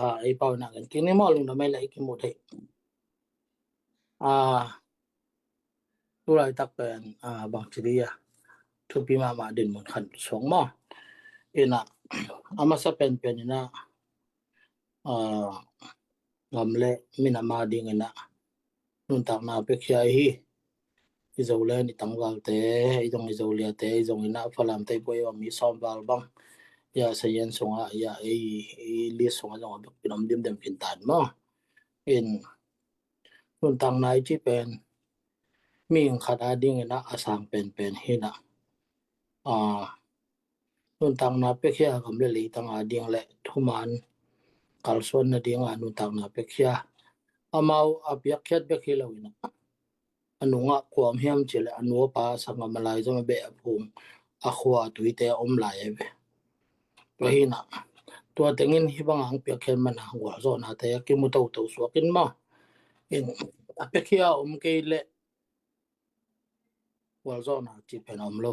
ai pau na kan kini mo lung na mai lai ki mo thei tu lai tak pen bang chiria thu pi ma din mon khan song mo ina ama sa pen ina ngamle mina ma ding ina nun tak na pe khia hi izole ni tangwal te idong izolia te izong ina phalam te poi mi som wal bang ya sayen songa ya li songa jong abak pinom dim dem kin tan mo in nun tang nai chi pen mi khat a ding ina asang pen hina nun tang na pe khia gamle li tang a ding le thuman kalson na ding a nun tang na pe khia amau apyak khet be khilo ina anunga kwam hiam chile anuwa pa sanga malai jama be apung akhwa tuite om lai be to hina to tengin hibang ang pek khen man wa zo na te ki mu to so kin ma in apekhia ke le wa zo na chi pen om lo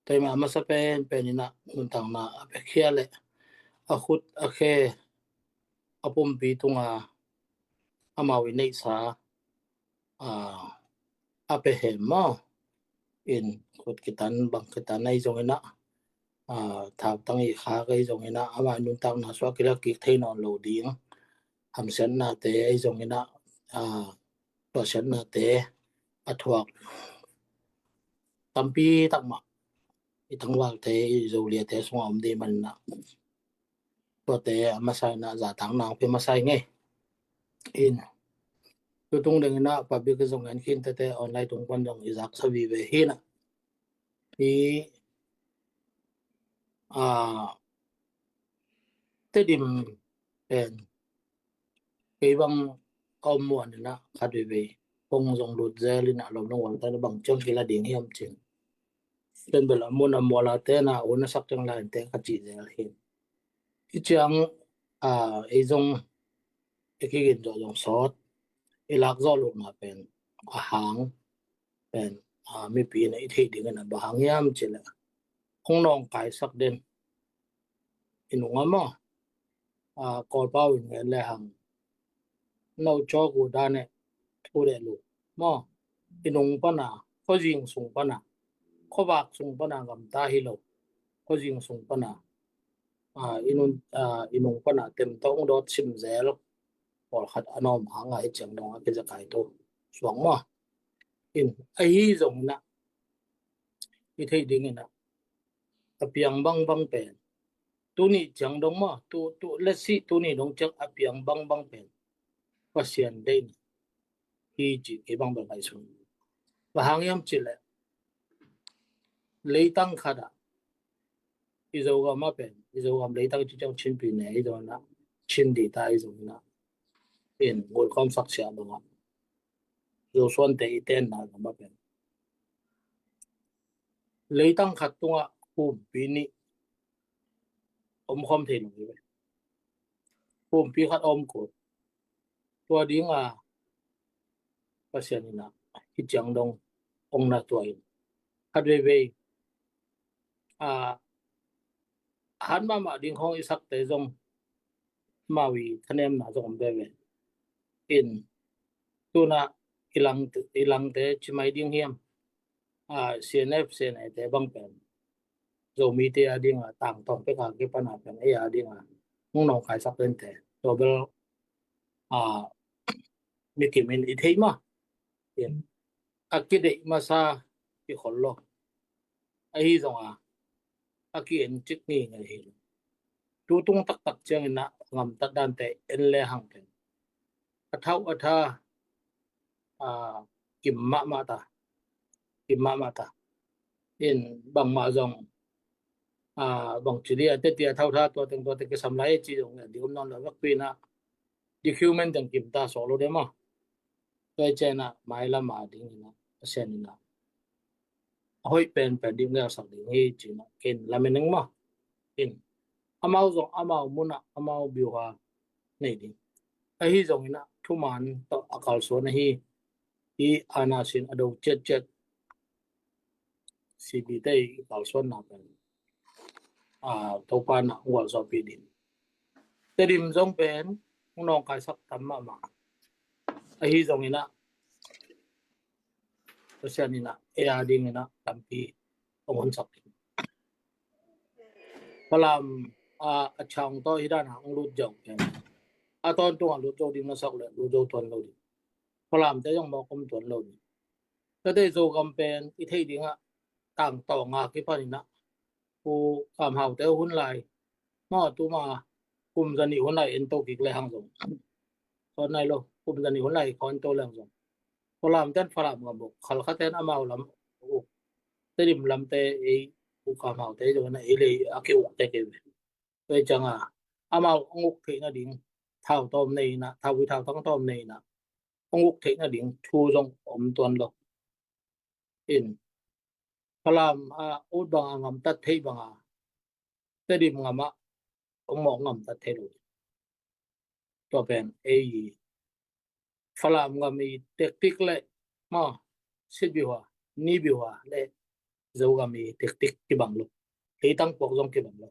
te ma ma sa pen ina nun tang na apekhia le a khut a khe apum pi tunga amawi nei sa ape he ma in khut kitan bang kitan nai zong ina thak tang I kha kai zong ina ama nun tang na so kila ki thein on lo ding ham sen na te ai zong ina to sen na te athuak tampi takma itang wal te zolia te so om de man na to te masai na za tang na pe masai nge in tu tung deng na pa bi ka zong an kin te online tung pan dong izak sa vi ve hi na hi te dim pen ke bang kom muan na khat ve pong zong lut zelin a lom nong wal ta bang chong kila ding hiam chin pen bela mon amola te na ona sak chang la te ka chi zel hin I chang e zong e ki gin zo zong sot ilak zo lu na pen a hang pen mi pi na I thei ding na ba hang yam chila khong nong kai sak den inunga mo kol pau in le hang no cho gu da ne thu de lu mo inung pa na ko jing sung pa na ko bak sung pa na gam ta hi lo ko jing sung pa na inung pa na tem tong dot sim zel or khat anom hanga I chang dong ke ja kai to suang mo in ai zong na I thei ding na apiang bang pen tu ni chang dong ma tu let's see tu ni dong chang apiang bang pen pasian de hi ji ke bang ba kai sun ba hang yam chile leitang khada izo ga ma pen izo gam leitang chi chang chin pi ne I do na chin di ta izo na in gol kom sak sia dong yo suan te iten na ma pen leitang khat tunga pu pi ni om khom the lu be pu pi khat om ko to ding pasian na hi chang dong ong na to in khat ve han ma ding hong isak te zong ma wi thanem na zong be ve in tu na ilang te chimai ding hiam cnf sen ai te bang pen zo mi te ading tang tong pe ka ke pana pen e ading ngong nong kai sak len te to bel mi ki min I thei ma in akide masa ki khollo ai zong aki en chik ni ngai hi tu tung tak chang na ngam ta dan te en le hang pen athau atha kim ma ta in bang ma zong bang chiri ate tia thau tha to te ke samlai chi dong di om non la wak pi na di human dang kim ta so lo de ma to che na mai la ma ding na sen na hoi pen ding na sak ding hi chi na ken la men nang ma in amau zong amau muna amau biwa nei ding a hi zong ina thu man to akal so na hi ana sin ado chet cb te kal so na pen to pa na wal so pi din แต่ดิมจงเป็นน้องกายสักทำมาไอ้ที่ตรงนี้นะเพราะฉะนั้นนะเออาดิ้งนะทำปีองค์สักพลามช่างต่อที่ด้านหางรูดจงเป็นตอนตัวรูดจงดิมนะสักเลยรูดจงตัวเราดิพลามจะยังบอกคำตัวเราดิแต่ได้โจกำเป็นอีที่ดิ้งอ่ะต่างต่องาคิดพันนะผู้คำหาแต่หุ่นลายมาตัวมาคุมจะหนีหุ่นลายเอ็นโตกิกเลยหางตรงตอนไหนเราคุมจะหนีหุ่นลายคอนโตเลยหางตรงพลามเต้นพลามกับบอกขัลขัดเต้นอามาลำโอ้แต่ดิมลำเตไอ้ผู้คำหาแต่จงนะเอเลยอาเกี่ยวแต่เกี่ยวไปจังอ่ะอามาองค์ที่น่ะดิ้งเท่าตอมในนะเท่าวิเท่าทั้งตอมในนะองค์ที่น่ะดิ้งชูจงอมตัวเราอินพลามอุดบังงามตัดเทบังแต่ดิมงามองมองงามตัดเทลุตัวเป็นไอ้พลามงามีเทคนิคเลยมาสิบิวะนี่บิวะเลยจะงามีเทคนิคที่บังลุที่ตั้งปกจงที่บังลุ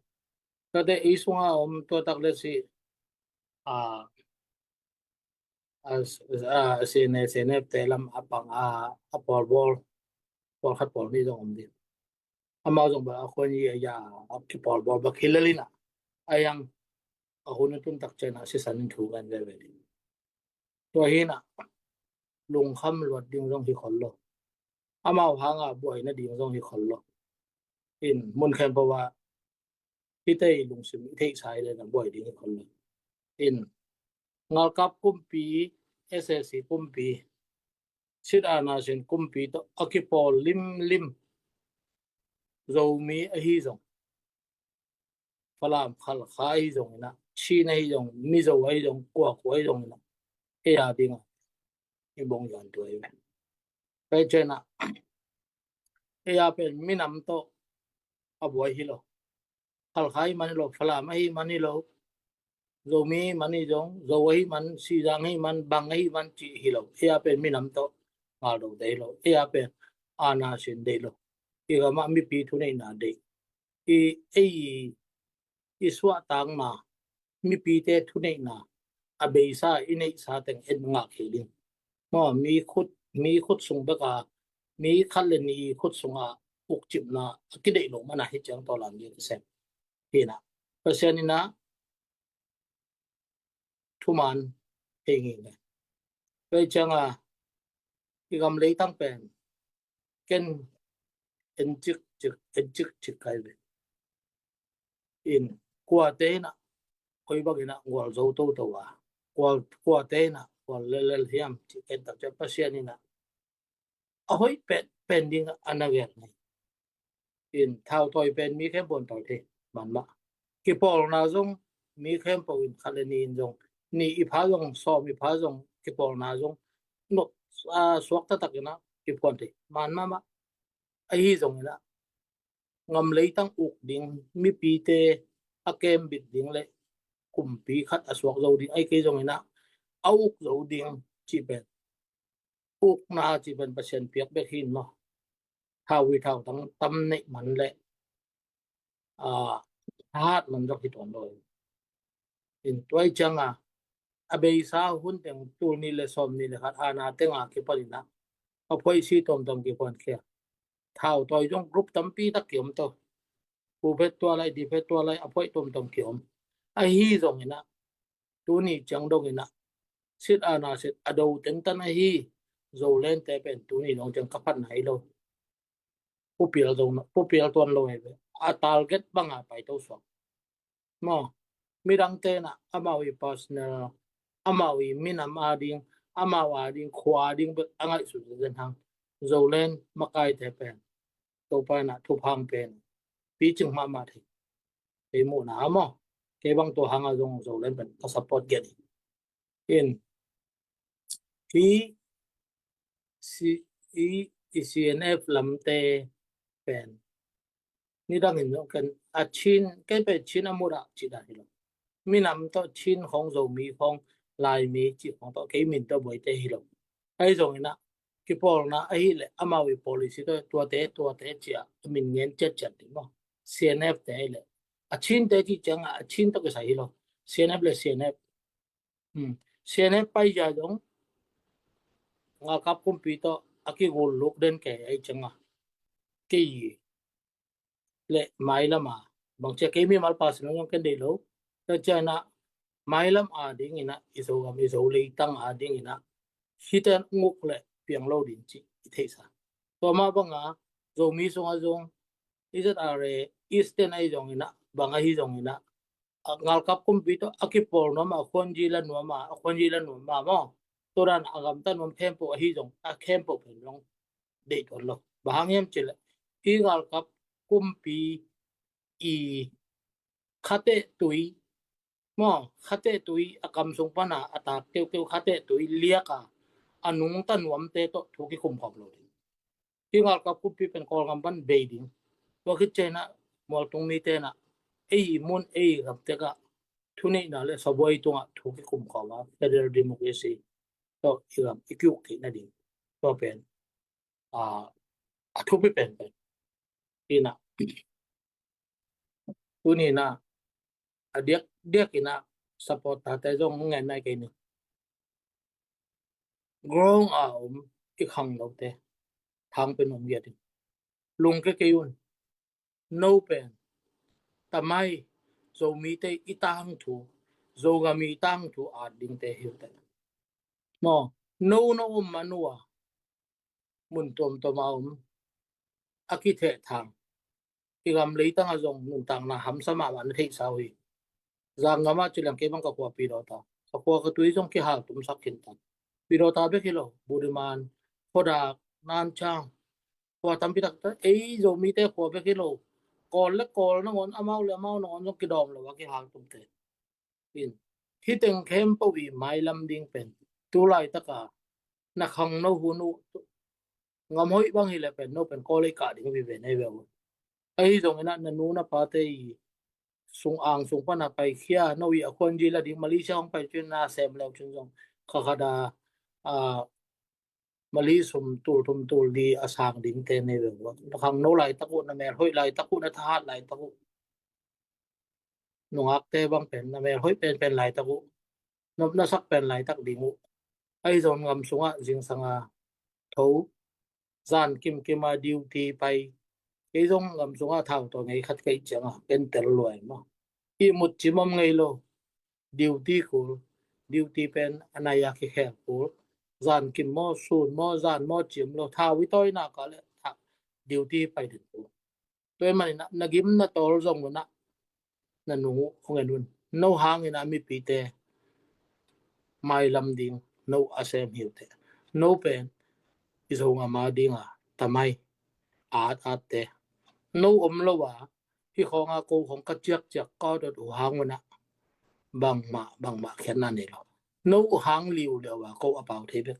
แต่เดี๋ยวอีส่วนตัวตักเลยสิอ่าเซเนเตลัมอปังปอลบอลปอลขัดปอลนี่จงอมดีอามาจงแบบคนยี่ยาที่ปอลบอลบักฮิลลินะไอ้ยังคนนั้นตุนตักใจนะสิสันนิถูกันเว้ยตัวเฮนะลงคำรวดดิ่งตรงที่คนโลอามาพังบ่อยนะดิ่งตรงที่คนโลอินมุนแคมเพราะว่าที่เต้ลุงสิมที่ใช้เลยนะบ่อยดิ่งที่คนโลอินงากับกุมปีSSCกุมปีชิดอาณาเซนกุมปีตัวอักิปอลลิมเรามีไอ้ฮิจงพลามขัลขาฮิจงนะชีนฮิจงมิโซฮิจงกัวกัวฮิจงนะเอียดิ่งอีบงยันตัวเองไปเจนะเอียเป็นมินำโตอบวยฮิโลขัลขาฮิมันฮิโลพลามฮิมันฮิโลเรามีมันฮิจงเราฮิมันซีจังฮิมันบังฮิมันจีฮิโลเอียเป็นมินำโตมาดูเดโลเอียเป็นอาณาเซนเดโลอีกมามีปีทุนในนาเดอีสวะตังมามีปีเตทุนในนาอเบซ่าอินเอซาตังเอ็นงาเขลิงมามีขุดส่งเบกามีขันเลนีขุดส่งอุกจิบนาคิดได้ลงมานะฮิจังตอลามเยอะเซมเฮนะเพราะฉะนั้นนะทุมันเฮงเองเลยไปจังอีกำเลยตั้งเป็นเกนเอ็นจิกไกเลยอินกัวเตนะคอยบอกนะกัวโจโตตัวกัวเตนะกัวเลเฮียมจิเอ็นตักจะพัศยานี่นะเอาให้เป็นดิ้งอันนั้นเองอินเท่าถอยเป็นมีแค่บนต่อเทมันมากี่ปอลนาจงมีแค่ปอลินคาเลนีนจงนี่อีพาจงสอบอีพาจงกี่ปอลนาจงนกสวกตะตักนะกี่ปอนเทมันมาไอ้จงนะงำเลยตั้งอุกดิ้งมีปีเตอาเกมบิดดิ้งเลยกุมปีขัดอสวกโจดิ้งไอ้กี่จงนะเอาอุกโจดิ้งจีเป็นอุกนาจีเป็นเปอร์เซ็นต์เปียกเบกหินเนาะเท่าวิเท่าทั้งตำหนิมันเลยฮาร์ดมันจะคิดวันเลยอินตัวจังอเบย์ซาหุ่นเต็งตูนี่เลยสมนี่เลยครับอาณาเต็งอาเก็บไปนะเอาไปซีตอมเก็บวันเขียเท่าตัวจงกรุ๊ปตั้มปีตะเกียมตัวผู้เพชรตัวอะไรดีเพชรตัวอะไรเอาไปตอมเกี่ยมไอ้ฮีตรงนี้นะตัวนี้จังตรงนี้นะสิทธิ์อาณาสิทธิ์อดูเต็งตันไอ้ฮีโจเลนแต่เป็นตัวนี้ลงจังกับพันไหนโลผู้เปลี่ยนตรงผู้เปลี่ยนตัวโลเอเวตาร์เก็ตบังไปตัวสองมั้งมีรังเตนะอามาวิปัสนาอามาวิมินามอาดิงอามาวาดิงขวาดิงแบบอะไรสุดเดินทางโจเลนมาไกลแต่เป็นตัวไปนะทุพังเป็นปีจึงมาที่ไปหมู่น้ำมั้งเก็บบังตัวหางอาจงโจเลนเป็นก็สปอร์ตเกตอินที่CNF ลำเตเป็นนี่ดังเห็นกันชินแกเป็นชินอมุระจิตาฮิโลมีนำตัวชินของโจมีของลายมีจิของตัวแกมินตัวบอยเตฮิโลไอ้ตรงนี้นะกี่ปอลนะไอ้เลยอามาวิ policy ตัวเตจิอ่ะมินเงินจัดดิมั้ง CNF เตเลยชินเตจิจังชินตัวก็ใช่ฮิโล CNF le CNF CNF pai ja dong nga kap kumpito aki gol luk den ke ai changa ki le mai lama bang che ke mi mal pas no yang ken de lo ta chana mai lam a ding ina iso gam iso le tang a ding ina hiten nguk le piang lo din chi thei sa to ma banga zo mi so nga zong izat are eastern ai jong ina banga hi jong ina ngal kap kumpito aki por no ma khonji la no ma khonji la no ma mo toran agam tan mom tempo hi jong a kempo pen long de to lo bahang yam chile hi ngal kap kumpi i khate tui mo khate tui akam sung pana ata keu keu khate tui liaka anung tan wam te to thuki kum khop lo hi ngal kap kumpi pen kol ngam ban beiding wa khit chena mol tung mi te na ei mun ei gam te ka thuni na le saboi tunga thuki kum khawa federal democracy to igam ikyu ki na ding to pen a thupi pen pen ina tuni na adiak diak ina support ta te jong ngai nai ke ni growing ki khang lo te thang pen om yet lung ke yun no pen tamai zo mi te itang thu zo ga mi tang thu a ding te hiu te mo no no manua mun tom tomaum aki the thang igam leitang a jong nun tang na ham sama wan thei sawi zangama chilang ke bang ka kwa pi ro ta ka kwa ka tui jong ki ha tum sakin ta pi ro ta be kilo budiman khoda nan chang kwa tam pi tak ta ei zo mi te kwa be kilo kol le kol na ngon amau le amau ngon jong ki dom lo wa ki ha tum te in hi teng khem po wi mai lam ding pen tu lai ta ka na khang no hu nu ngam hoi bang hi le pen no pen ko le ka ding wi ve nei ve ai jong ina na nu na pa te sung ang sung pa na pai khia no wi a khon ji la ding malaysia hong pai chen na sem le chung jong kha kha da a mali sum tum di asang ding te ne ve na khang no lai ta ku na mer hoi lai ta ku na tha lai ta ku nungak te bang pen na mer hoi pen lai ta ku nop na sak pen lai tak ding ai jong ngam sunga jing sanga tho zan kim a duty pai cái dòng ngầm xuống à thảo tổ ngày khát cái chẳng à bên tờ loài mà khi một chỉ mong ngày lo duty pen anaya cái khe của dàn kim mo sun mo dàn mo chim lo thảo với tôi na có lẽ thảo duty phải được tôi mà na gim na tol dòng na nụ không nghe luôn nấu hàng na mi pite mai lam ding nấu asem hiểu thế nấu pen isong ama ding à tamai at te no lo wa hi khonga ko khong ka chiak ko do hang na bang ma khen na ne lo no hang liu le wa ko apau the be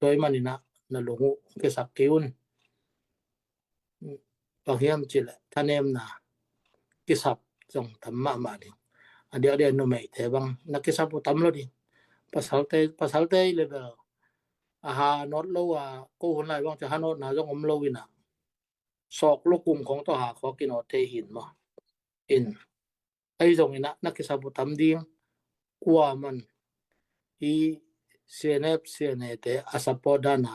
toy manina na lungu ke sak keun hiam chile thanem na ki sap jong thamma ma de adia no mai the bang na ki sap tam lo di pasal te le ba aha not lo wa ko hon lai bang cha hanot na jong lo wina sok lo kum khong to ha kho ki no te hin ma in ai jong ina na ki sabu tam ding kwa man i CNF te asapo dana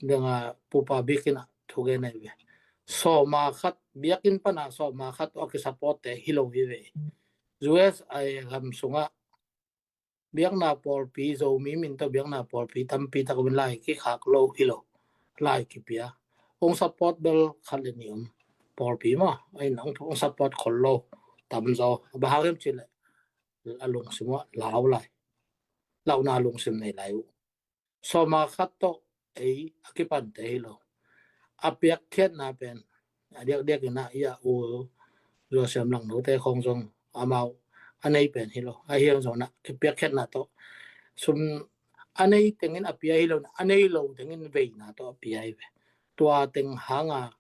dengan pupa bikin thuge nei ve so ma khat biakin pana so ma khat o ki support te hilo ve US ai gam sunga biak na por pi zo mi min to biak na por pi tam pi ta ko lai ki khak lo hilo lai ki pia ong support bel khalenium por pi ma ai nang ong support khol lo tam zo ba harem chile alung simwa lao lai lau na lung sim nei lai so ma khat to ei akipan te lo apiak khet na pen adiak na ya o lo sem lang no te khong jong amau anei pen hilo a hiang zo na apiak khet na to sum anei tengin apia hilo anei lo tengin ve na to apia ve tua teng hanga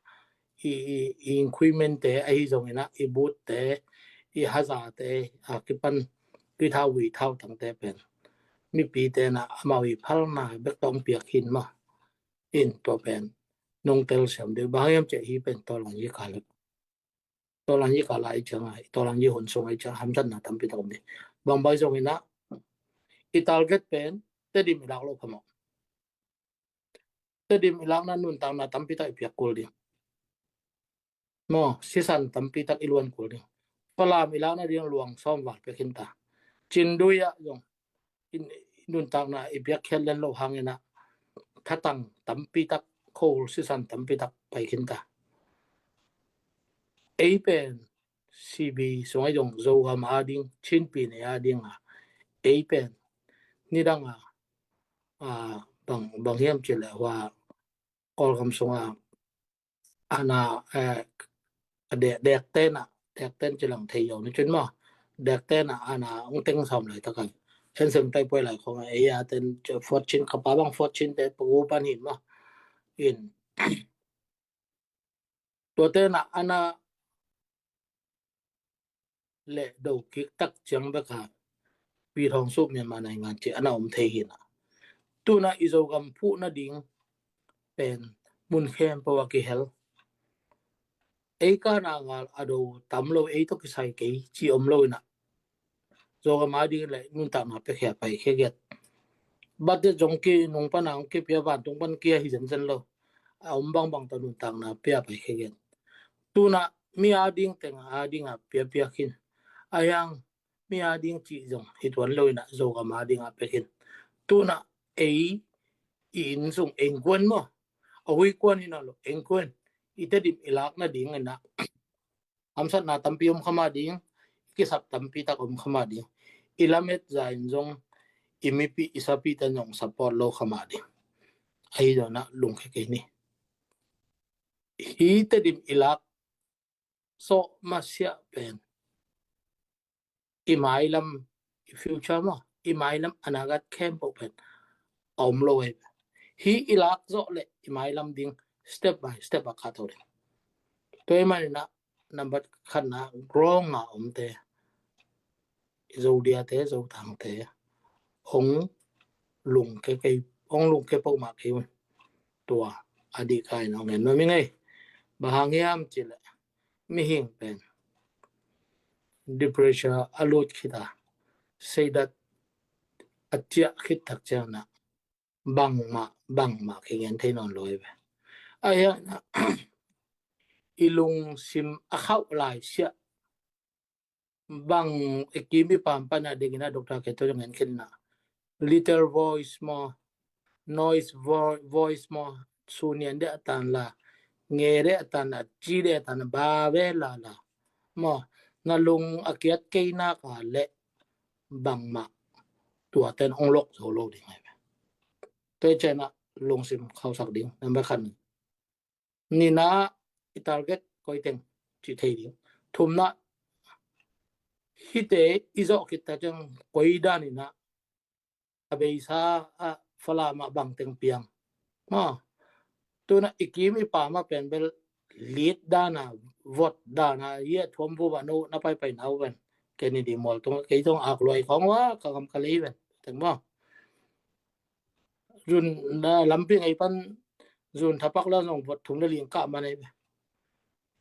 i increment te ai jong ina i but te i haza te akipan ki thau wi thau tang te pen mi pi te na amawi phal na bek tong piak hin ma in to pen nong tel sem de ba yam che hi pen to lang yi ka lai chang ai to lang yi hon song ai chang ham chan na tam pi tom ni bang bai zong ina I target pen te dim ilak lo phamo te dim ilak na nun tang na tampi ta ipiak kul ding mo sisan tampi tak ilwan kul ding pala ilak na ding luang som wat pekin ta chin duya yong in nun tang na ipiak khel len lo hangena thatang tampi tak khol sisan tampi tak paikin ta ei pen CB songai yong zo ga ma ding chin pi ne ya ding ei pen ni dang bang hiam chile wa kol kam songa ana dek ten chilang thei yo ni chun ma dek ten ana ung teng som lai ta kan chen sem tai poi lai khong e ya ten fortune ka pa bang fortune te pu pan hin ma in to te na ana le do ki tak chang ba ka pi thong su myan ma nai ngan che ana thei hin tu na izo gam phu na ding pen mun khem pa wa ki hel e ka na ngal ado tam lo e to ki sai ke chi om lo na zo ga ma ding le nun ta na pe khe pai khe get bat de jong ki nong pa nang ki pia ban tung pan kia hi zen lo om bang ta nun tang na pia pai khe get tu na mi a ding teng a ding a pia khin ayang mi a ding chi jong hi tuan lo na zo ga ma ding a pe khin tu na e in sung eng kwen mo a hui kwen hi na lo eng kwen ite dim ilak na ding na amsat na tampi khama ding ki sap tampi ta khama ding ilamet zain jong imipi isapi ta nyong support lo khama ding ai do na lung ke ni hi te dim ilak so masya pen imailam future mo imailam anagat kem po pen om lo hi ilak zo le imailam ding step by step a khato re to mani na number khan na grong ma om te zo dia te zo thang te ong lung ke ong lung ke po ma ke tua adi kai no ngen no mi ngai bahangiam chile mi hing pen depression alot khita say that atia khit thak chana bang ma ke gen the non loi be aya na ilung sim akhau lai sia bang ekimi pam pana degina doctor ke to ngen khin na little voice mo noise voice mo sunien de tan la ngere tan chi de tan ba ve la mo na lung akiat ke na ka le bang ma tua ten ong lok zo lo ding ai te chena lung sim khau sak ding number khan ni na I target koi teng chi thei ding thum na hite izo kita jang koi da ni na abeisa a fala ma bang teng piang ma tu na ikim I pa ma pen bel lead dana vote dana ye thom bu ba no na pai na wen Kennedy mol tung ke tong ak loi khong wa ka kam ka le wen teng mo run na lamping ai pan run thapak la nong vote thum na ling ka ma nei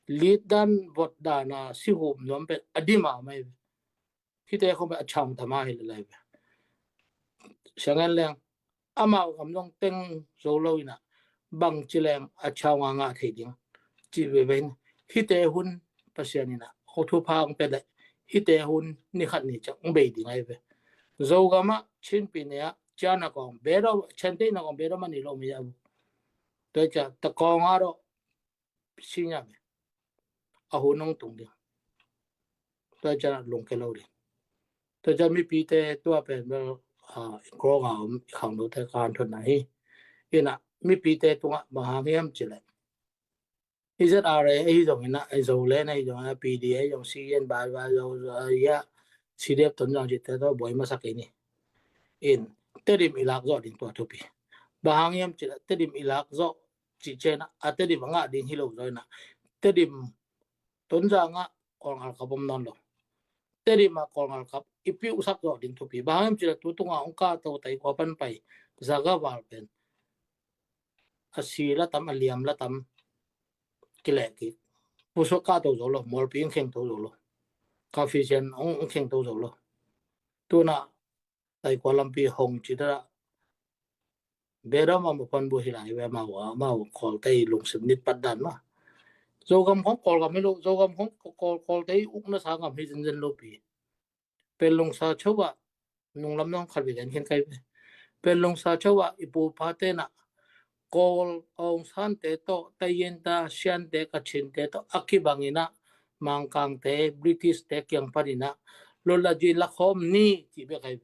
lead dan vote dana si hum nom pe adima mai hite không be acham thama hi lai sangan leng ama kam nong teng zo loina bang chileng achawa nga theding chi ve ven hite hun pasianina khothu phang pe le hite hun ni khat ni chang be ding ai ve zo gama chin pi ne chana kong be ro chente na kong be ro mani lo mi ya to cha ta kong aro sinya me a hu nong tung ding to cha long ke lo ri to cha mi pi te to pe no ko ga khang do te kan thon nai ina mi pi te to ma ha ngiam chile IZRA ai dong ina ai zo le nei dong a PDA dong CN ba zo ya CDF ton jang jit to boy ma sak ni in terim ilak zo ding to topi bahangiam chila terim ilak zo chi chena a terim nga ding hilo zo na terim ton janga kong al kapom non lo terim ma kong al kap ipi usak zo ding topi bahangiam chila tu tunga ongka to tai ko pan pai zaga wal pen asila tam aliam la tam kile ki puso ka to zo lo mol pin kheng to zo lo coefficient ong kheng to zo lo tu na tại Kuala Lumpur hong chỉ đó bé đó mà một con bùi lại về mà call tay lùng sim nít bắt đàn mà dâu gầm không call gầm mấy dâu gầm không call tay úc nó sáng gầm hay dân dân lô bì bên lùng sa châu à nung lắm nó khát bị cái hiện cái bên lùng sa châu à ipu pate na call ông san te to tayen ta sian te kachin te to akibangina mang kang te British te kyang parina lola ji la khom ni chỉ biết cái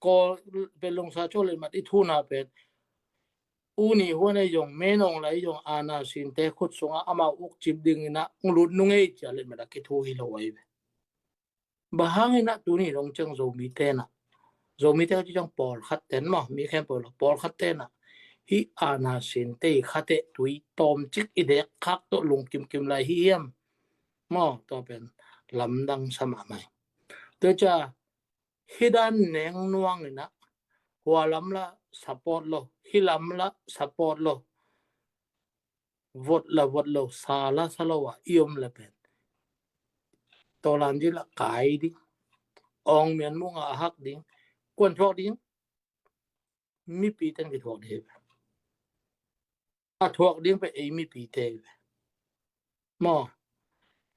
call bên lùng sa châu lên mặt ít thu na bên uni huan ai yong menong lai yong ana sin te khut sunga ama uk chip ding na nglut nungei chale meda ki thu hi lo wai bahang ina tuni long chang zo mi te na zo mi te chi chang pol khat ten ma mi khem pol khat te na hi ana sin te khate tui tom chik ide khak to lung kim kim lai hi yam mo to pen lam dang sama mai to cha hidan neng nuang ina hua lam la support lo hilam la support lo vot lo sala salawa iom la pen to lan ji la kai di ong mian mu nga hak ding kwan thok ding mi pi ten ki thok de a thok ding pe e mi pi te mo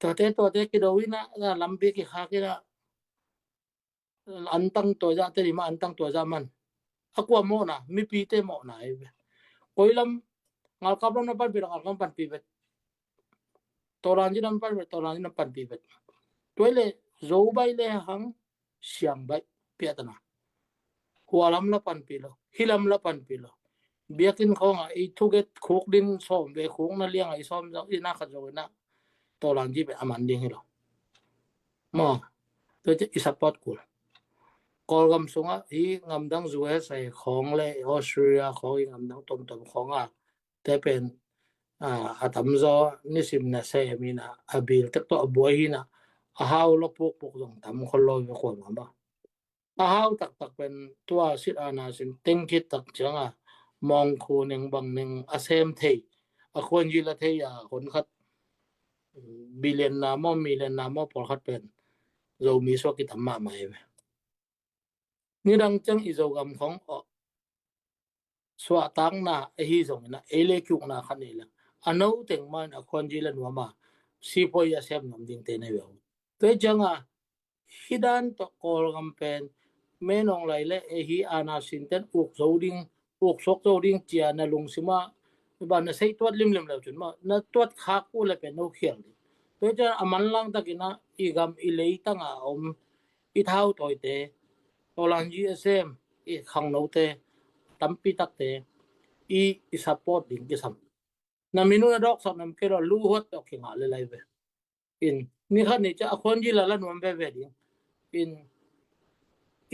to te ki do wina la lambe ki kha ki la antang to ja te ma antang to ja man akwa mo na mi pi te mo na e koilam ngal kablong na pan pi ngal kam pan pi bet to lan ji nam pan bet to lan ji nam pan pi bet toile zo bai le hang siang bai pia ta na hualam la pan pi lo hilam la pan pi lo biakin khong a i thuget khok din som ve khong na liang ai som jang ina kha jo na to lan ji be aman ding hi lo mo to je i support kul kol gam sunga hi ngam dang zu he sai khong le Australia khoi ngam dang tom khong a te pen atam zo ni sim na se mi na abil tek to boy hi na a haw lo pok dong tam khol lo ve khol ma ba a haw tak pen tua sit ana sin tengkit tak changa mong khu neng bang neng asem thei a khon ji la thei ya kon khat billion na mo million na mo por khat pen zo mi so ki tamma mai ni dang chang i zo gam khong swa tang na hi zo na ele kyuk na khan ni la ano teng man a khon ji la no ma si po ya sem nam ding te ne yo te changa hidan to kol gam pen menong lai le hi ana sin ten uk zo ding uk sok zo ding chia na lung sima ba na sei tuat lim lo chun ma na tuat kha ku le pe no khial to cha aman lang takina i gam i lei tanga i thau toy te to lang ji sem i khang no te tampi tak te i support ding ki sam na minu na dok sam nam ke ro lu hot to ki nga le lai ve in ni khan ni cha khon ji la la nom ve ve ding in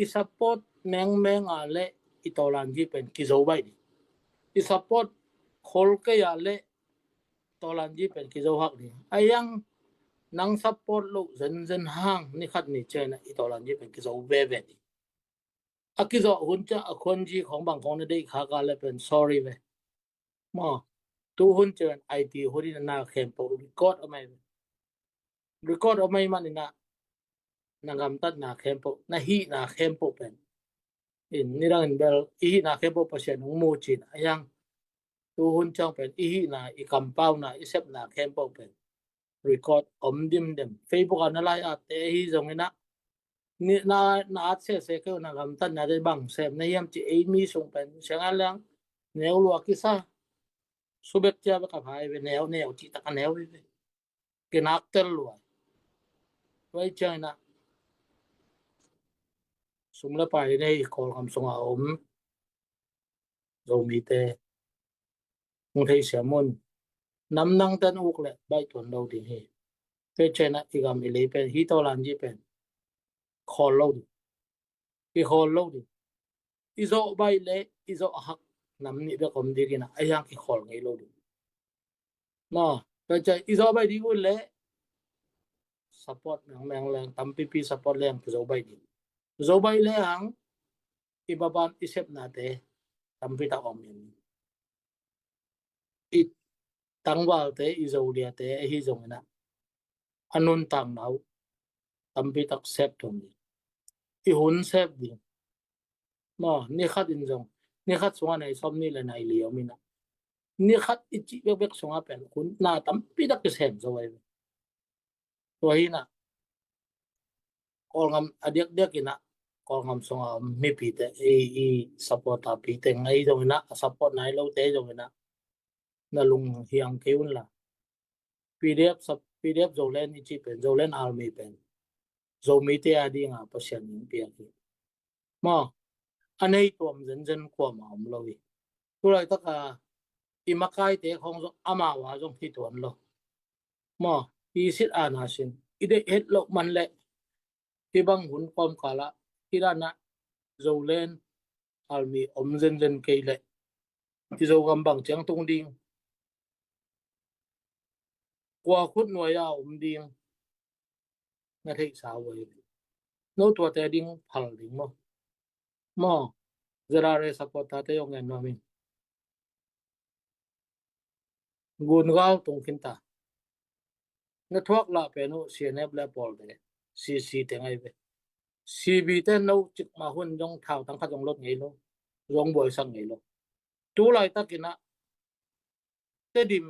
i support meng ale i to lang ji pen ki zo bai i support khol ke ya le to lang ji pen ki zo hak ni ayang nang support lo zen hang ni khat ni che na i to lang ji pen ki zo ve ve ni akizo hun cha akhon ji khong bang khong na dei kha ka le pen sorry ve mo tu hun chen it hori na khem po record amai man na nangam tat na khem po na hi na khem po pen in nirang bel i na khem po pasien mu chin ayang tu hun chang pen i na i compound na i sep na khem po pen record dim dem Facebook na lai at te hi zong ina ni na at se ke na gam tan na de bang sem na yam chi e mi sung pen sang lang neu lo ki sa subek cha ka phai ve neu chi ta ka neu ve ke nak tel lo wai china sum la pai nei kol kam sung a zo mi te ngthei thei siamon nam nang tan uk le bai ton lo di hi pe chena igam ile pen hi to lan ji pen khol lo di i khol lo di izo bai le izo hak nam ni be kom di kina ayang ki khol ngai lo di no pe cha izo bai di ul le support meng leng tam pi support leng zo bai di zo bai le hang ibaban isep na te tam pi ta om yin i tangwal te izo dia te hi zong na anun tang nau tam pi tak sep thong di i hun sep ding mo ni khat in jong ni khat sunga nei som ni le nai liao mina ni khat i chi bek bek sunga pen kun na tam pi dak ke sem zo wai to hi na kol ngam adiak diak ina kol ngam sunga mi pi te i support ta pi te ngai jong ina support nai lo te jong ina na lung hiang keun la pdf sub pdf zo len i chi pen zo len army pen zo mi te adi nga pasyan ni pi ki mo anei tom zen zen kwa ma om lo wi tu lai ta ka i makai te khong zo ama wa jong thi ton lo mo i sit ana sin i de het lo man le ki bang hun kom kala kirana zo len army om zen zen ke le ti zo gam bang chang tung ding kwa khut no ya ding na thei sa wai no to te ding phal ding mo zara re support ta te yong en no min gun gao tung kin ta na thuak la pe no cnf le pol de cc te ngai be cb te no chik ma hun jong thao tang kha jong lot ngei lo jong boy sang ngei lo tu lai ta kina te dim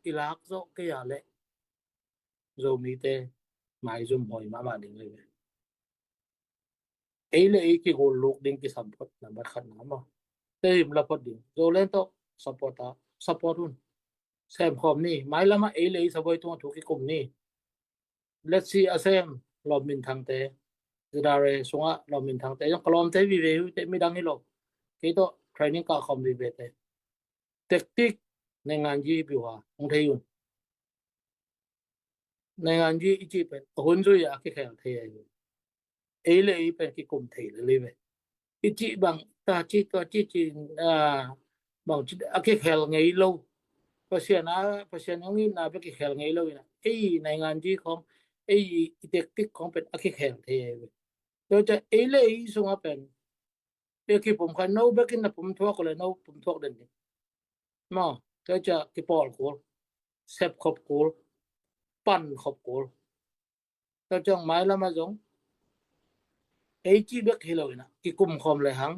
ilak zo ke ya le zo mi te mai zum hoi ma ding le ei le ei ki gol lok ding ki support na ba khat na ma te im la pot ding zo len to support ta support hun xem khom ni mai lama ei le sa boy tu thu ki kum ni let's see asem lo min thang te zidare sunga lo min thang te yung kolom te vi ve te mi dang ni lo ke to training ka khom vi ve te tactic ne ngan ji bi wa ong the yun ne ngan ji i chi pe hun zu ya ki khel the ei le ei pe ki kum the le ve i chi bang ta chi to chi chi bang chi a ki khel ngei lo pasien ang na pe ki khel ngei lo ina ei ne ngan ji khom ei tactic khom pe a ki khel the to cha ei le ei sunga pen pe ki pum khan no be kin na pum thok le no pum thok den ni mo to cha ki pol ko sep khop ko pan khop ko to chang mai la ma jong ei chi be ki lo ina ki kum khom le hang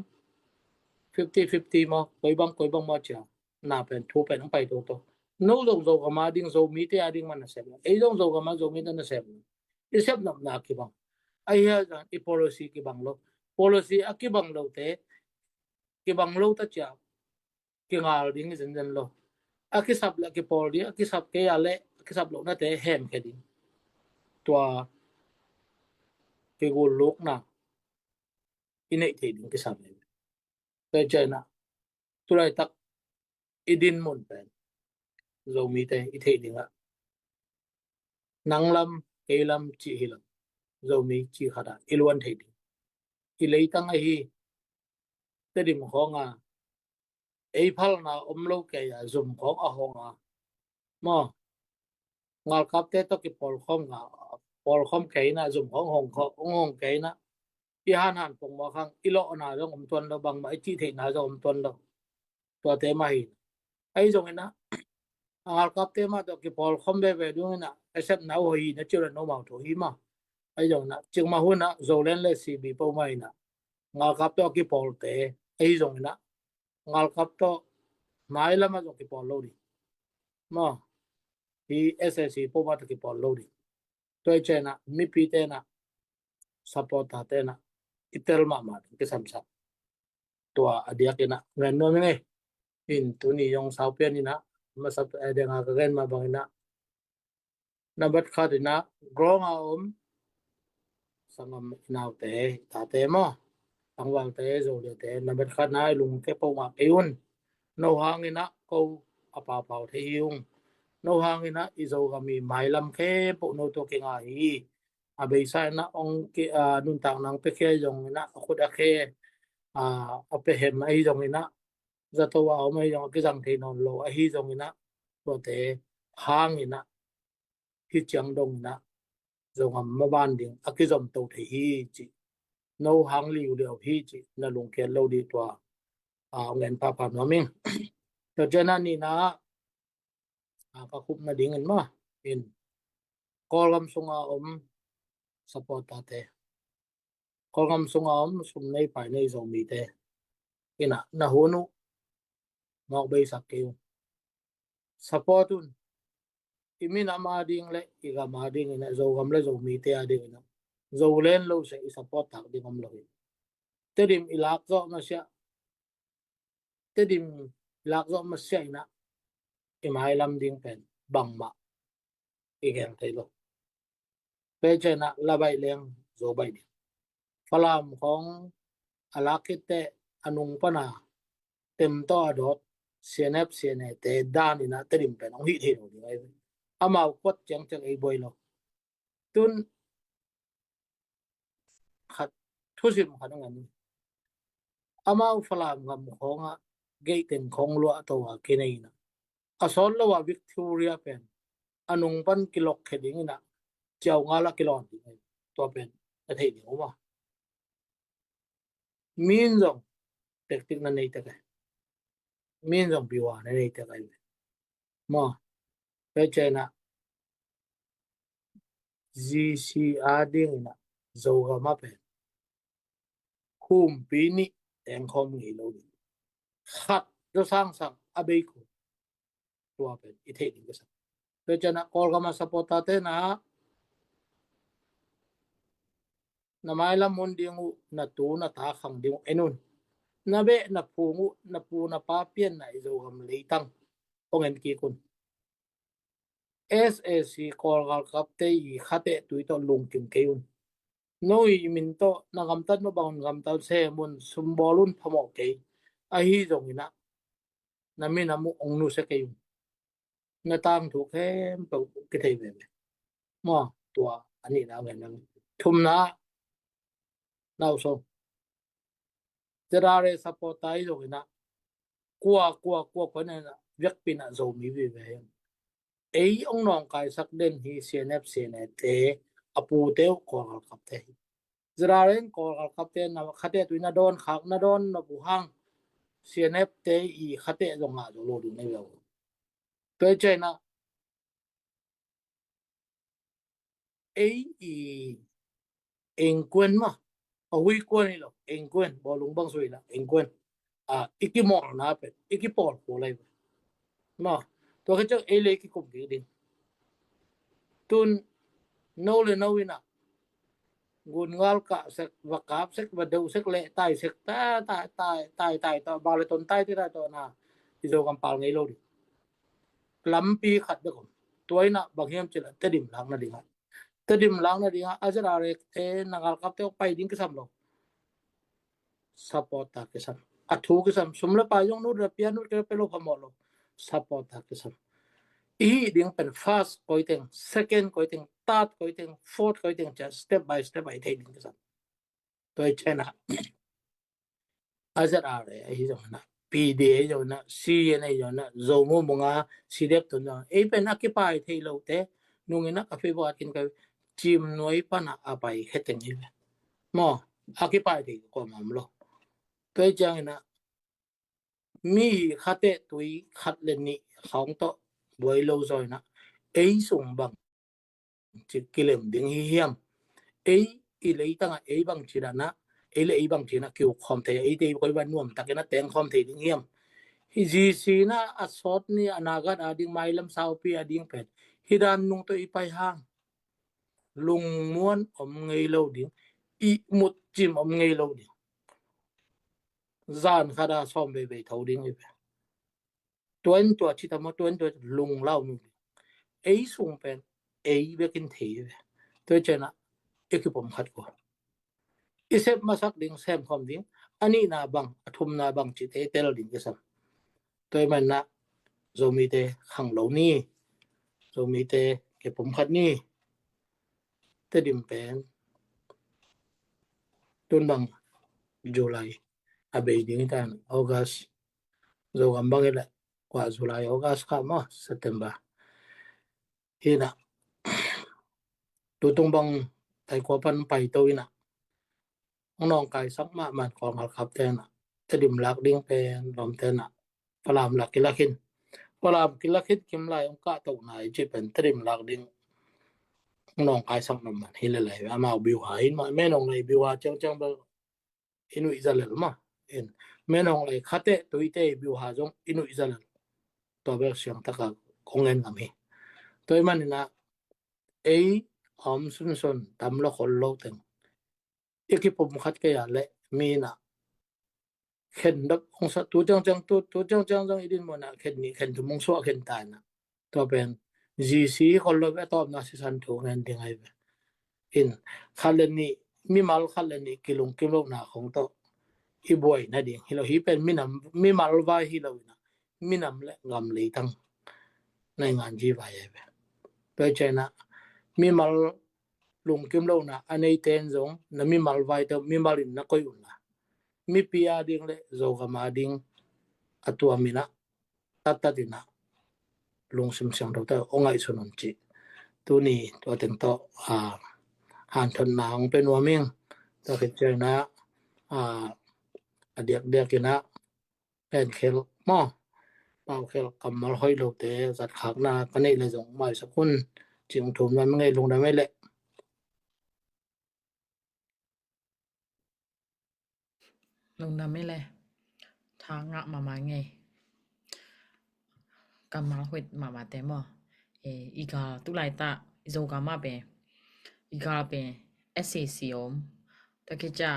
50-50 mo koi bang mo cha na pen thu pen ang pai to no dong zo ka ma ding zo mi te ading man na sep ei dong zo ka ma zo mi na sep i sep na ki bang ai ha i policy ki bang lo policy a ki bang lo te ki bang lo ta cha ki ngal ding zen zen lo a ki sap la ki pol di a ki sap ke ale ki sap lo na te hem ke ding tua ki go lok na inei te ding ki sap le te che na tu lai tak idin mon pen zo mi te i the ding a nang lam ke lam chi hi lam zo mi chi khada ilwan the ding i lei tang a hi te dim khonga ei phal na om lo ke ya zum khong a honga mo ngal kap te to ki pol khom nga pol khom ke na zum khong hong kho hong ke na i han han pong ma khang i lo na jong om ton lo bang mai chi the na jong om ton lo to te mai ai jong na ngal kap te ma to ki pol khom be be du na except na ho hi na chu no ma tho hi ma ai jong na ching ma hu na zo len le si bi po mai na ngal kap to ki pol te ai jong na ngal kap to mai la ma jong ki pol lo di ma hi ssc po ma to ki pol lo di to che na mi pi te na support ta te na itel ma ke sam sa to adia ke na ngan no me in tu ni yong sao pian ni na ma sap de nga ka gen ma bang na na bat kha de na grong a sangam naw te ta te mo ang wang te zo de te na bat kha na lung ke po ma ke un no hang ina ko apa pa the yung no hang ina i zo ga mi mai lam ke po no to ke nga hi a be sa na ong ke nun tang nang pe ke yong na khut a ke a pe hem ai yong ina za to wa mai yong ke jang the non lo a hi yong ina to te hang ina hi chang dong na zo ngam ma ban ding a ke zom to the hi chi no hang liu liu hi chi na lung ke lo di to ngen pa no ming to jana ni na ka khup na ding en ma in kolam sunga support ta te còn ngầm sung ấm sung này phải này dầu mì tê cái na honu ngọc bay sắc kêu supportun imin ama ding le iga ma ding ina dầu gam le dầu mì tê ading ina dầu lên lâu sẽ support tak ding am lo te dim ilak zo ma sia te dim ilak zo ma sia ina imai lam ding pen bang ma igen thai lo pe chena la bai leng zo bai di falam khong alakite anung pana tem to adot cnf cne te dan ina te dim pen ong hi the lo di ai ama kwat chang chang ei boy lo tun khat thusim khanang ani ama falam ngam khonga geiten khong lo to wa kinai na asol lo wa victoria pen anung pan kilok kheding ina chào ngala kilon di ai to pen a thei di oma min zong tek tik na nei ta ka min zong biwa na nei ta kai mo pe chena gc ading na zo ga ma pen khum pi ni teng khom ngi lo di khat do sang abei ko to pen I thei di ka sa pe chena kol ga ma sapota te na mai la mon dingu na tu na ta khang dingu enun na be na pungu na pu na pa pian na zo gam leitang ongen ki kun SAC kol gal kap te I khate tuito lung kim keun noi min to na gam tat no bang gam tal se mun sumbolun phamo ke a hi zong ina na min amu ong nu se keun na tang thu khem to ke thei ve mo tua ani na ngen nang thum na nau so terare sapotai zong ina qua ko na vek pin a zo mi ve ve ấy ông nong kai sak den hi cnf cne te apu te ko kap te zraren ko kap te na khate tu na don khak na don na bu hang cnf te I khate zonga zo lo du ne lo pe che na ấy I en quen ma a hui quen lo en quen bo lung bang sui la en quen a ikimor na pe ikipor ko lai ma to ke chak ele ki kum ki din tun no le no ina gun ngal ka sek vakap sek vadeu sek le tai sek tai to ba le ton tai ti ra to na ti do kam pal ngai lo di lampi khat de kom toina banghem chela tedim lang na dinga tedim lang na dinga ajara re te nagal kap te pai ding ke sam lo support ta ke sam athu ke sam sumla pa yong nu ra pian nu ke pelo phamolo support ta ke sam I ding pen first koiteng second koiteng third koiteng fourth koiteng just step by step ai thei ding ke sam tôi chena azara re hi zo na pda zo na cna zo na zo mo monga sidep to na e pen occupy thei lo te nungina ka fe bo akin ka chim noi pa na apai heteng hi mo occupy thei ko mam lo tôi chang na mi khate tui khat le ni khong to boi lo rồi na ấy sung bang chỉ kilem ding hi hiam ấy I lấy tăng ấy bằng chỉ là na ấy là ấy bằng chỉ là kiểu khom thầy ấy thì coi văn nuông ta cái nó tiếng khom thầy tiếng hiểm hi gì xí na asot ni anagat ading mai lam sao pi ading pet hidan nung to ipai hang lung muan ngay lâu ding I một chim ngay lâu ding zan khada som be thâu ding i tuan tua chi tamo tuan tua lung lao nu ấy sung pen ấy be kin thei tôi chena ekipom khat ko isep masak ding sem khom ding ani na bang athum na bang chi te tel ding kesam toy man na zomi te khang lo ni zomi te ke pom khat ni te dim pen tun bang july abe ding tan august zo gam bang ela kwa july august ka ma september hina tu tung bang tai ko pan pai to ina nong kai sak ma man ko ngal khap te na te dim lak ding pen lom te na palam lak kilakin palam kilakit kim lai ông ka to nai chi pen trim lak ding น้องไอ้สังน้ำมันฮิเลเลยอามาบิวหาอินมาแม่น้องเลยบิวหาจังเบลอินุอิซาเลลมาเอ็นแม่น้องเลยขัดเตะตัวเตะบิวหาจงอินุอิซาเลลตัวเบลเสียงตะกะคงเงินกับมีตัวมันนี่นะเอ้ออมสุนตำละคนโลตึงอีกที่ผมขัดแกยาเละมีนะเข็นดักองศาตัวจังอีดินมันนะเข็นนี่เข็นทุมงสวะเข็นตายนะตัวเป็น GC คนเราไปตอบนะสิสันถูกเงินยังไงไปอินขันเลนี่มีมาลขันเลนี่กิโลนะของตัวอีบอยนะดิฮิโลฮิเป็นมีมาลวายฮิโลนะมีนำเละงามเลยทั้งในงานจีบายไปโดยเฉนะมีมาลลุงกิโลนะอันนี้เต็นจงนะมีมาลวายตัวมีมาลินนะก็อยู่นะ mi pia ding le zo ga ma ding atua mina tata dina lung sim siang do ta ongai sunon chi tu ni to teng to a han thon nang pe no ming to ke che na a adiak na pen khel mo pau khel kamal hoi lo te zat khak na kanei le jong mai sakun ching thum nan ngai lung da mai le ลงดำไม่เลยทางอะมาไงกำมาหดมาแต่มออีกาตุไลตะโจกามาเป็นอีกาเป็น SAC อมตะกี้จะ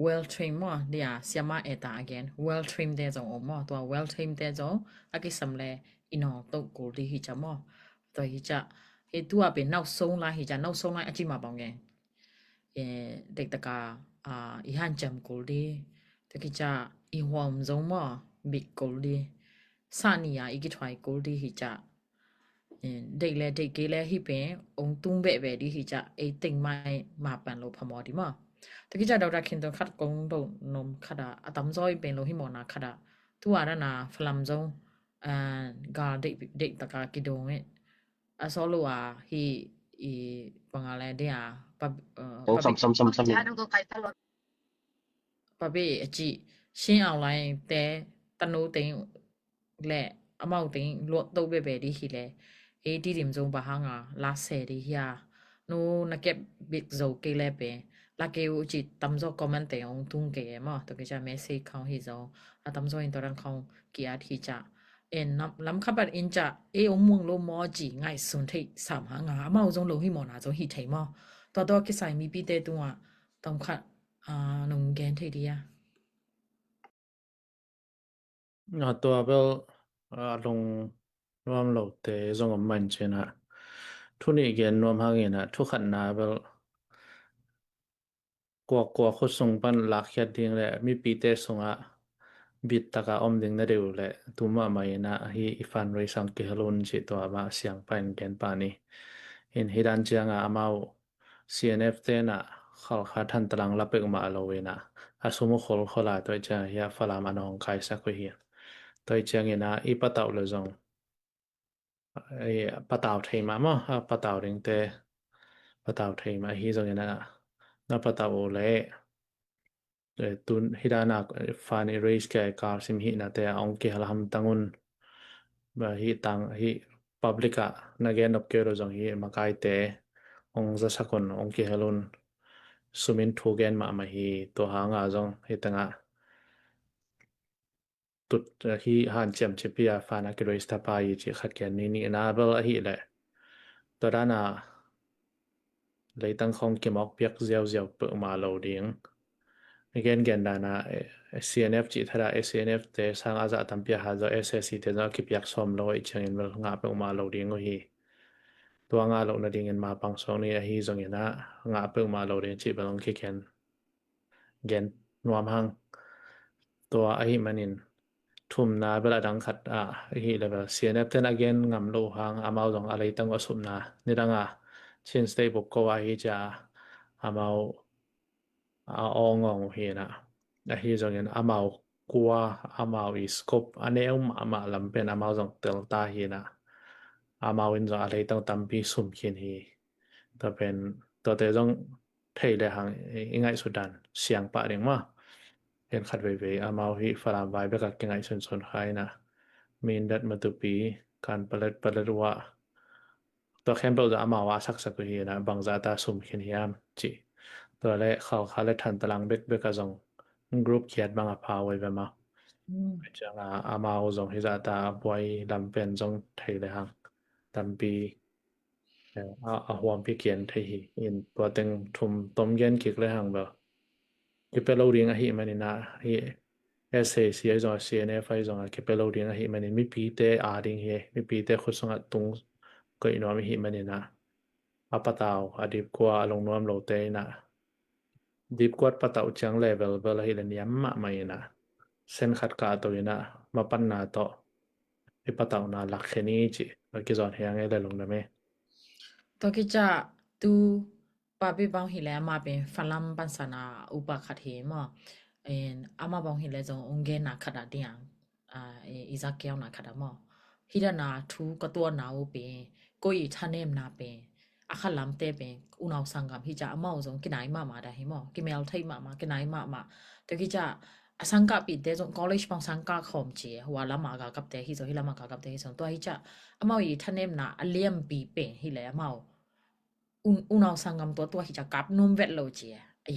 well train มอเดียเสียมาตา again well train เดจงอมมอตัว well train เดจงอากิสำเร็จอินอตกูดีฮิจามอตัวฮิจะตัวเป็นนอกทรงละฮิจะนอกทรงละอาจิมาบังไงเด็กตะกาอีหันจำกูดีตะกี้จะอีหัวมจงมอบิ๊กกูดีสานียอีกิถอยกูดีฮิจะเด็กเกเลฮิเป็นองตุ้งเบะดีฮิจะติงไม่มาปันโลพมอดีมอตะกี้จะดาวคินตัวคัดกงโดนมคัดอะตัมซอยเป็นโลหิมอนาคัดตัวอะไรนะฟลัมจงกาเด็กตะกากิโดงอะซอลัวฮีปังอะไรเดียปะปะเบจิရှင်းအောင်လိုင်းတဲတနိုးတိန်လက်အမောက်တိန်လော့တုတ်ပဲဒီခီလေအေဒီဒီမစုံဘာဟာငါလာဆယ်ဒီယာနိုနကက်ဘစ်ဇိုကေလေပဲလာကေဦးจิตำဇောคอมเมนต์တေအောင်တုံးကေမတကကြမဲဆေခေါင်းဟီဇောအတำဇောအင်တရန်ခေါင်းကီယာထီချာလမ်ခဘတ်အင်ချာအေအုံမုံလိုမောကြီးငိုင်စွန်ထိတ်ဆမ်ဟာငါအမောက်ဆုံးလုံဟီမောနာဇောဟီထိမောတော်ကိဆိုင်မီပီတဲ့တုံးอ่ะတုံခတ်နုံဂန်ထိတ်ဒီယာ ตัวเบลลงรวมโหลดเตะส่งกับมันเชนะทุนอีกเกนรวมห้างเงินะทุกขันนาเบลกลัวโคตรส่งปันหลักแค่ดิ้งแหละมีปีเตส่งอะบิดตะกาอมดิ้งนั่นเดียวแหละตุ่มมาไม่นะฮีอีฟันไรสังเกตลุนจิตัวมาเสียงไปเกนปานีเห็นฮิดันเจียงอะมา CNF เตนะเขาขาทันตรังรับไปอุมาโลเวนะอาสมุขลขลาตัวเจ้าเฮียฟลามานองไกสักเฮียตัวเจ้าเงินะอีปะเต่าเลยจงไอ้ปะเต่าไทยมามั้งปะเต่าเริงเตปะเต่าไทยมาฮีจงเงินะนับปะเต่าเลย ตุนฮิดานักฟานเอริสแกการสิมหินาแต่องค์เกหลามตังุนบะฮิตังฮิพับลิกะนักเกนอบเกโรจงฮิมาไกเตองค์จะสักคนองค์เกหลุนสุมินทูเกนมาฮิตัวหางอาจงฮิตังะตุดฮิฮันเจมชิปิอาฟานักเกโรอิสตาปายจิขัดแกนนี่นาเบลฮิแหละตัวด้านาเลยตั้งคงเกมอกเปียกเจียวเปิดมาโลดิ้ง again dana CNF chi thara SNF te sang aza tampia ha zo SSC te zo ki piak som lo I changin mel nga pe ma lo ding go hi tua nga lo na ding in ma pang song ni hi zong ina nga pe ma lo ding chi belong ki ken gen nuam hang tua a hi manin thum na bela dang khat a hi level CNF ten again ngam lo hang amao zong alai tang osum na ni danga chin stay bok ko wa hi cha amao ngong hi na hi zong yan amao kwa amao I scope ane ama lam pen amao zong tel ta hi na amao in zong alai tang tampi sum khin hi ta pen to te zong thei le hang ingai sudan siang pa ding ma pen khat ve amao hi faram vai be ka kengai son khai na min dat matupi kan palat wa ตัวแคมเปิลจะเอามาว่าสักกุยนะบางจะตาสุ่มขึ้นยามจีตัวเล่เขาเล่ทันตารางเบกกระจงกรุ๊ปเขียนบางพาวไว้แบบมาจังอามาอุจงที่จะตาบวยลำเป็นจงไทยเลยฮังตัมปีหัวพี่เขียนไทยอินตัวเต็งทุ่มต้มเย็นกิกเลยฮังแบบกิเปโลเรียงหิมันนะฮิSAC ไอ้จง CNF ไอ้จงกิเปโลเรียงหิมันมีปีเตอาดิงเฮมีปีเตขุดสงตุงก็อินว่ามีหิมันนะอาปะตาวอดีบกว่าลงนวมโลเตนะดีบกว่าปะตาวจังเลเวลเบลหิเลนยามมะไม่นะเส้นขัดกาตัวนะมาปันนาโตไอปะตาวนาลักเขนี้จีแล้วกิจอนเฮียงไงเลยลงได้ไหม ตัวกิจตูปาปิบางหิแลมาเป็นฟันลัมปันสนาอุปขัดเหมออามาบางหิแลจงองเกนาขัดเดียงอิซักเกียวนาขัดมอฮิดานาทูกตัวนาอุเป็นก็อีทันเนมนาเป็นอาขัดลำเตเป็นอุณาวสังกัมฮิจาอามาจงกินายมาได้เหมอกิเมลไทยมากินายมาตัวกิจสังกัดปีเตจง college บางสังกัดขอมเจีหัวละมากกับเตฮิโซฮิละมากกับเตฮิโซตัวฮิจาอามาอีทันเนมนาเลียมปีเป็นฮิแลอามาunau sangam to hi cha kap num vet lo chi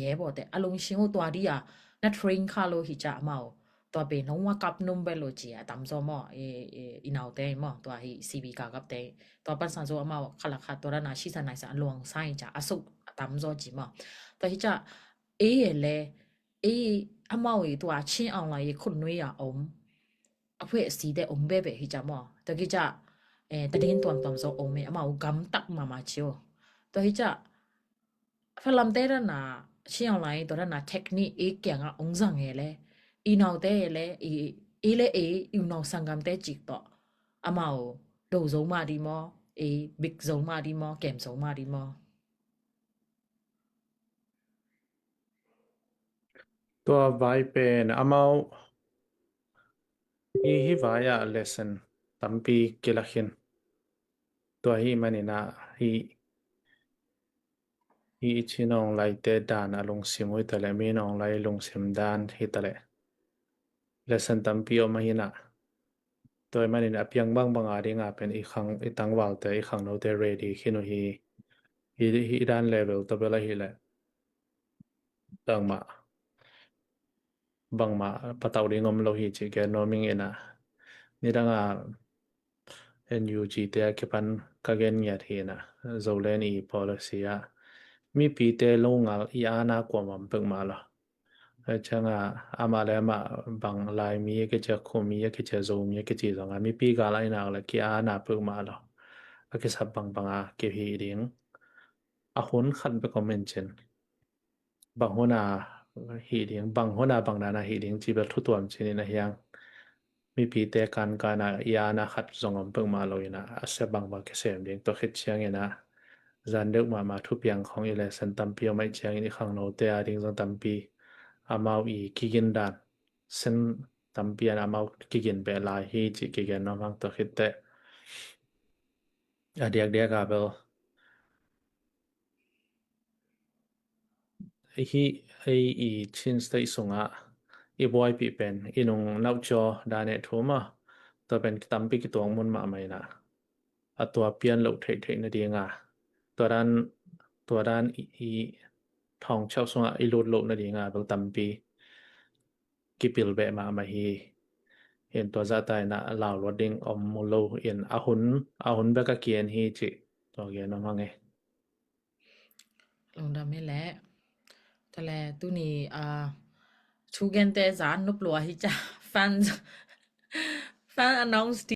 ye bo te along sing o to ri ya na train kha lo hi cha mau to be no wa kap num vet lo chi tam zo mo inau te mo to hi cb ka kap te to pan san zo mau khala kha to ra na shi san nai sa luang sai cha asuk tam zo chi mo to hi cha ye le amao yi to a chin online ye khun nui ya om a phwe si de om be hi cha mo to ki cha ta din tom zo om me amao gam tak ma chiuตัวที่จะฝรั่งเต้นน่ะเชี่ยวไลตัวนั้นน่ะเทคนิคเกี่ยงอ่ะองศาเงเลยอีนาวเต้เลยเลยอีนาวสังกัมเต้จิกต่ออามาดูโซมาดีมั้งบิ๊กโซมาดีมั้งเกมโซมาดีมั้งตัวไว้เป็นอามาฮิวายาเลสเซนตัมปีกิลาขินตัวฮิมันนี่นะฮิชินองไลเตดานอลงซิมวิตเลมีนองไลลงซิมดานฮิตเลเลสเซนตัมปีอมาฮินะตัวมันนี่นะเพียงบางอาริงาเป็นอีกครั้งอีตังวาลเตอีกครั้งโนเตเรดีขินุฮิดานเลเวลตัวเบลฮิเลตังมาบางมาปะตาวดิงอมโลหิจิแกโนมิงเอนะนี่ดังNUG เตะเก็บันกัเกนยาทีนะโซเลนี policy อะมีปีเตลงอ่ะอีอาณากว่ามันเปิงมาละจังอามาเลมาบางลายมีก็จะคงมีก็จะโซมีก็จะจังมีปีกาลายนักเลยกี่อาณาเปิงมาละก็สับบางเก็บฮีดิ้งอาหุ่นขันไปคอมเมนต์เช่นบางหัวหน้าฮีดิ้งบางหัวหน้าบางนาฮีดิ้งจีบทุกตัวมันเช่นนะเฮียงมีปีเตกันการอีอาณาขัดส่งมันเปิงมาเลยนะอาเซบางเกษมดิ้งตัวคิดเชียงเงนะจันเด็กมาทุบยังของอีเลสันตัมปีไม่เชียงอีกครั้งโนเตอดิ้งจังตัมปีอามาอีกิกินดานเส้นตัมปีอามากิกินเปลายฮีจิกิกินน้องฟังตัวคิดเตเดียกาเบลอีชินสเตย์ส่งอีบอยปีเป็นอีนงเล่าจอดานเนทัวมาตัวเป็นตัมปีกิตัวมุนมาไม่นะตัวเปลี่ยนโลกเทคนาดีงาตัวด้านอีทองเช่าส่งอีโลดนาดีงาเป็นตัมปีกิปิลเบมาไม่ฮีเห็นตัวจะตายนะลาวรถดิ้งอมโลเห็นอาหุนเบกเกียนฮีจิตัวเกียนน้องไงลงดำไม่แหละแต่แลตัวนี้ชูเกนเตสารนุปลัวฮิจ้าฟันอนองสตี